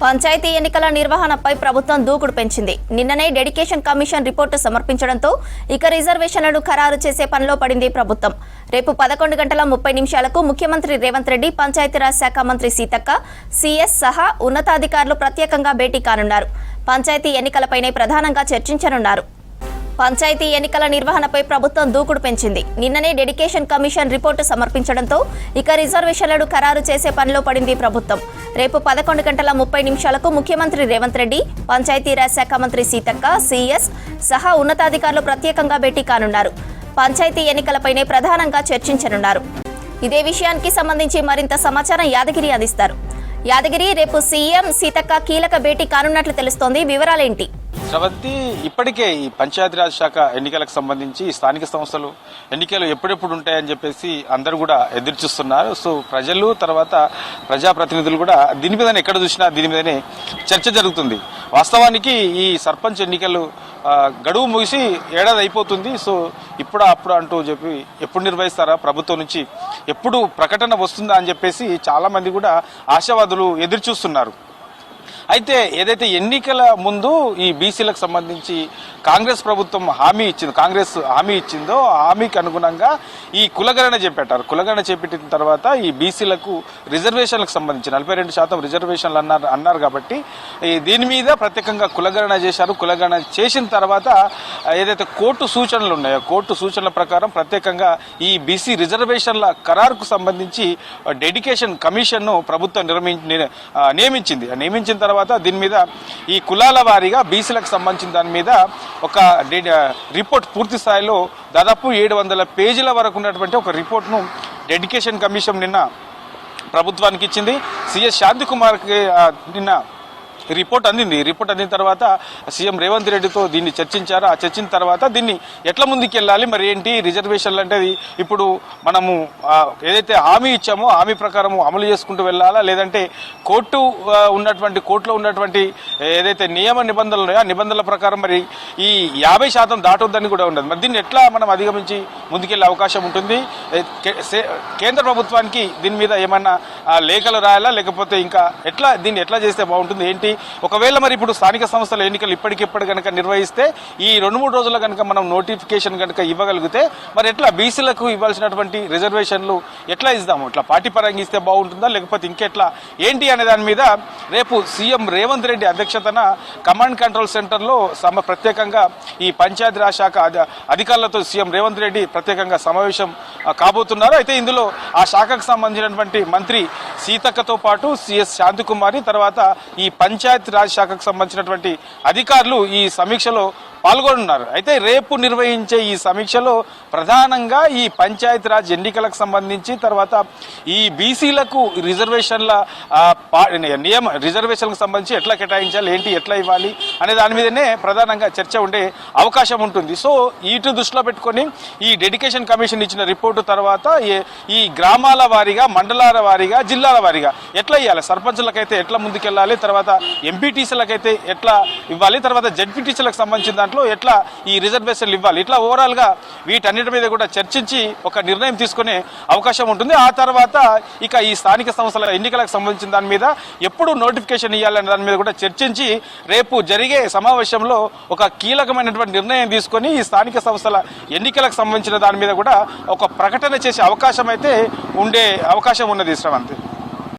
పంచాయతీ ఎన్నికల నిర్వహణపై ప్రభుత్వం దూకుడు పెంచింది. నిన్ననే డెడికేషన్ కమిషన్ రిపోర్టు సమర్పించడంతో ఇక రిజర్వేషన్లను ఖరారు చేసే పనిలో పడింది ప్రభుత్వం. రేపు 11:30 ముఖ్యమంత్రి రేవంత్ రెడ్డి, పంచాయతీరాజ్ శాఖ మంత్రి సీతక్క, సీఎస్ సహా ఉన్నతాధికారులు ప్రత్యేకంగా భేటీ కానున్నారు. పంచాయతీ ఎన్నికలపైనే ప్రధానంగా చర్చించనున్నారు. పంచాయతీ ఎన్నికల నిర్వహణపై ప్రభుత్వం దూకుడు పెంచింది. నిన్ననే డెడికేషన్ కమిషన్ రిపోర్టు సమర్పించడంతో ఇక రిజర్వేషన్లను ఖరారు చేసే పనిలో పడింది ప్రభుత్వం. రేపు 11:30 ముఖ్యమంత్రి రేవంత్ రెడ్డి, పంచాయతీరాజ్ శాఖ మంత్రి సీతక్క, సీఎస్ సహా ఉన్నతాధికారులు ప్రత్యేకంగా భేటీ కానున్నారు. పంచాయతీ ఎన్నికలపైనే ప్రధానంగా చర్చించనున్నారు. ఇదే విషయానికి సంబంధించి మరింత సమాచారం యాదగిరి అందిస్తారు. యాదగిరి, రేపు సీఎం సీతక్క కీలక భేటీ కానున్నట్లు తెలుస్తోంది. వివరాలేంటి? శ్రవంతి, ఇప్పటికే ఈ పంచాయతీరాజ్ శాఖ ఎన్నికలకు సంబంధించి స్థానిక సంస్థలు ఎన్నికలు ఎప్పుడెప్పుడు ఉంటాయని చెప్పేసి అందరూ కూడా ఎదురు చూస్తున్నారు. సో ప్రజలు తర్వాత ప్రజాప్రతినిధులు కూడా దీని మీదనే ఎక్కడ చూసినా దీని మీదనే చర్చ జరుగుతుంది. వాస్తవానికి ఈ సర్పంచ్ ఎన్నికలు గడువు ముగిసి ఏడాది అయిపోతుంది. సో ఇప్పుడు అప్పుడు అంటూ చెప్పి ఎప్పుడు నిర్వహిస్తారా, ప్రభుత్వం నుంచి ఎప్పుడు ప్రకటన వస్తుందా అని చెప్పేసి చాలా మంది కూడా ఆశావాదులు ఎదురు చూస్తున్నారు. అయితే ఏదైతే ఎన్నికల ముందు ఈ బీసీలకు సంబంధించి కాంగ్రెస్ ప్రభుత్వం హామీ ఇచ్చిందో ఆ హామీకి అనుగుణంగా ఈ కులగణన చేపట్టారు. కులగణన చేపట్టిన తర్వాత ఈ బీసీలకు రిజర్వేషన్లకు సంబంధించి 42% రిజర్వేషన్లు అన్నారు కాబట్టి దీని మీద ప్రత్యేకంగా కులగణన చేశారు. కులగణన చేసిన తర్వాత ఏదైతే కోర్టు సూచనలు ఉన్నాయో కోర్టు సూచనల ప్రకారం ప్రత్యేకంగా ఈ బీసీ రిజర్వేషన్ల ఖరారుకు సంబంధించి డెడికేషన్ కమిషన్ను ప్రభుత్వం నియమించింది. నియమించిన తర్వాత దీని మీద ఈ కులాల వారీగా బీసీలకు సంబంధించిన దాని మీద ఒక రిపోర్ట్ పూర్తి స్థాయిలో దాదాపు 700 పేజీల వరకు ఉన్నటువంటి ఒక రిపోర్ట్ను డెడికేషన్ కమిషన్ నిన్న ప్రభుత్వానికి ఇచ్చింది. సిఎస్ శాంతి కుమార్కి నిన్న రిపోర్ట్ అందిన తర్వాత సీఎం రేవంత్ రెడ్డితో దీన్ని చర్చించారు. ఆ చర్చించిన తర్వాత దీన్ని ఎట్లా ముందుకెళ్ళాలి, మరి ఏంటి రిజర్వేషన్లు అంటే ఇప్పుడు మనము ఏదైతే హామీ ఇచ్చామో హామీ ప్రకారం అమలు చేసుకుంటూ వెళ్ళాలా, లేదంటే కోర్టులో ఉన్నటువంటి ఏదైతే నియమ నిబంధనలు ఉన్నాయో ఆ నిబంధనల ప్రకారం మరి ఈ 50% దాటొద్దని కూడా ఉండదు. మరి దీన్ని ఎట్లా మనం అధిగమించి ముందుకెళ్లే అవకాశం ఉంటుంది? కేంద్ర ప్రభుత్వానికి దీని మీద ఏమన్నా లేఖలు రాయాలా, లేకపోతే ఇంకా దీన్ని ఎట్లా చేస్తే బాగుంటుంది ఏంటి? ఒకవేళ మరి ఇప్పుడు స్థానిక సంస్థల ఎన్నికలు ఇప్పటికిప్పుడు కనుక నిర్వహిస్తే ఈ 2-3 రోజుల్లో కనుక మనం నోటిఫికేషన్ కనుక ఇవ్వగలిగితే మరి ఎట్లా బీసీలకు ఇవ్వాల్సినటువంటి రిజర్వేషన్లు ఎట్లా ఇద్దాము? ఇట్లా పార్టీ పరంగా ఇస్తే బాగుంటుందా, లేకపోతే ఇంకెట్లా ఏంటి అనే దాని మీద రేపు సీఎం రేవంత్ రెడ్డి అధ్యక్షతన కమాండ్ కంట్రోల్ సెంటర్లో ప్రత్యేకంగా ఈ పంచాయతీరాజ్ శాఖ అధికారులతో సీఎం రేవంత్ రెడ్డి ప్రత్యేకంగా సమావేశం కాబోతున్నారు. అయితే ఇందులో ఆ శాఖకు సంబంధించినటువంటి మంత్రి సీతక్కతో పాటు సిఎస్ శాంతికుమారి, తర్వాత ఈ పంచాయతీరాజ్ శాఖకు సంబంధించినటువంటి అధికారులు ఈ సమీక్షలో పాల్గొనున్నారు. అయితే రేపు నిర్వహించే ఈ సమీక్షలో ప్రధానంగా ఈ పంచాయతీరాజ్ ఎన్నికలకు సంబంధించి తర్వాత ఈ బీసీలకు రిజర్వేషన్లకు సంబంధించి ఎట్లా కేటాయించాలి, ఏంటి ఎట్లా ఇవ్వాలి అనే దాని మీదనే ప్రధానంగా చర్చ ఉండే అవకాశం ఉంటుంది. సో వీటి దృష్టిలో పెట్టుకొని ఈ డెడికేషన్ కమిషన్ ఇచ్చిన రిపోర్టు తర్వాత ఈ గ్రామాల వారీగా, మండలాల వారీగా, జిల్లాల వారీగా ఎట్లా ఇవ్వాలి, సర్పంచులకైతే ఎట్లా ముందుకెళ్ళాలి, తర్వాత ఎంపీటీసీలకైతే ఎట్లా ఇవ్వాలి, తర్వాత జడ్పీటీసీలకు సంబంధించిన దాంట్లో ఎట్లా ఈ రిజర్వేషన్లు ఇవ్వాలి, ఇట్లా ఓవరాల్ గా వీటన్నిటి మీద కూడా చర్చించి ఒక నిర్ణయం తీసుకునే అవకాశం ఉంటుంది. ఆ తర్వాత ఇక ఈ స్థానిక సంస్థల ఎన్నికలకు సంబంధించిన దాని మీద ఎప్పుడు నోటిఫికేషన్ ఇవ్వాలనే దాని మీద కూడా చర్చించి రేపు జరిగే సమావేశంలో ఒక కీలకమైనటువంటి నిర్ణయం తీసుకొని ఈ స్థానిక సంస్థల ఎన్నికలకు సంబంధించిన దాని మీద కూడా ఒక ప్రకటన చేసే అవకాశం అయితే ఉండే అవకాశం ఉన్నది. శ్రవంతి.